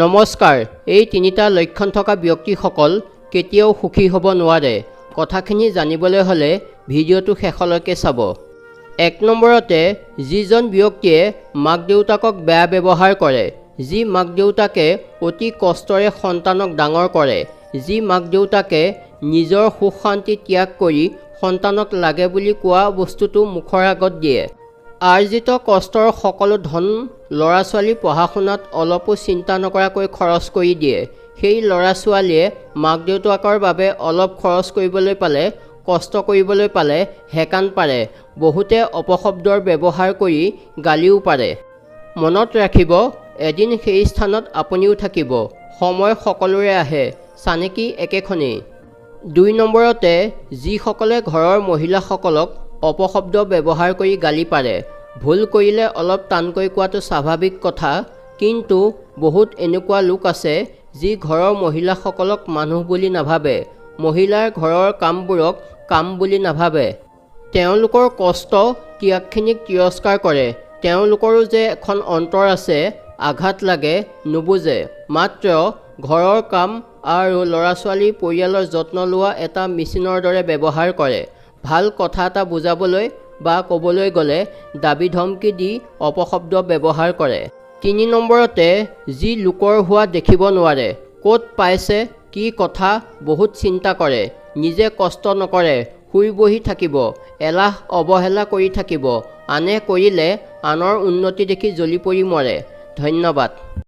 নমস্কাৰ। এই তিনিটা লক্ষণ থকা ব্যক্তিসকল কেতিয়াও সুখী হ'ব নোৱাৰে। কথাখিনি জানিবলৈ হ'লে ভিডিঅ'টো শেষলৈকে চাব। ১ নম্বৰতে, যিজন ব্যক্তিয়ে মাক দেউতাকক বেয়া ব্যৱহাৰ কৰে, যি মাক দেউতাকে অতি কষ্টৰে সন্তানক ডাঙৰ কৰে, যি মাক দেউতাকে নিজৰ সুখ শান্তি ত্যাগ কৰি সন্তানক লাগে বুলি কোৱা বস্তুটো মুখৰ আগত দিয়ে, আৰ্জিত কষ্টৰ সকলো ধন ল'ৰা ছোৱালী পঢ়া শুনাত অলপো চিন্তা নকৰাকৈ খৰচ কৰি দিয়ে, সেই ল'ৰা ছোৱালীয়ে মাক দেউতাকৰ বাবে অলপ খৰচ কৰিবলৈ পালে, কষ্ট কৰিবলৈ পালে হেকান পাৰে, বহুতে অপশব্দৰ ব্যৱহাৰ কৰি গালিও পাৰে। মনত ৰাখিব, এদিন সেই স্থানত আপুনিও থাকিব। সময় সকলোৰে আহে, চানেকি একেখনেই। ২ নম্বৰতে, যিসকলে ঘৰৰ মহিলাসকলক অপশব্দ ব্যৱহাৰ কৰি গালি পাৰে, ভুল কৰিলে অলপ টানকৈ কোৱাটো স্বাভাৱিক কথা, কিন্তু বহুত এনেকুৱা লোক আছে যি ঘৰৰ মহিলাসকলক মানুহ বুলি নাভাবে, মহিলাৰ ঘৰৰ কামবোৰক কাম বুলি নাভাবে। তেওঁলোকৰ কষ্ট ত্যাগখিনিক তিৰস্কাৰ কৰে। তেওঁলোকৰো যে এখন অন্তৰ আছে, আঘাত লাগে, নুবুজে। মাত্ৰ ঘৰৰ কাম আৰু ল'ৰা ছোৱালী পৰিয়ালৰ যত্ন লোৱা এটা মেচিনৰ দৰে ব্যৱহাৰ কৰে। ভাল কথা এটা বুজাবলৈ বা ক'বলৈ গ'লে দাবী ধমকি দি অপশব্দ ব্যৱহাৰ কৰে। ৩ নম্বৰতে, যি লোকৰ হোৱা দেখিব নোৱাৰে, ক'ত পাইছে কি কথা বহুত চিন্তা কৰে, নিজে কষ্ট নকৰে, শুই বহি থাকিব, এলাহ অৱহেলা কৰি থাকিব, আনে কৰিলে আনৰ উন্নতি দেখি জ্বলি পৰি মৰে। ধন্যবাদ।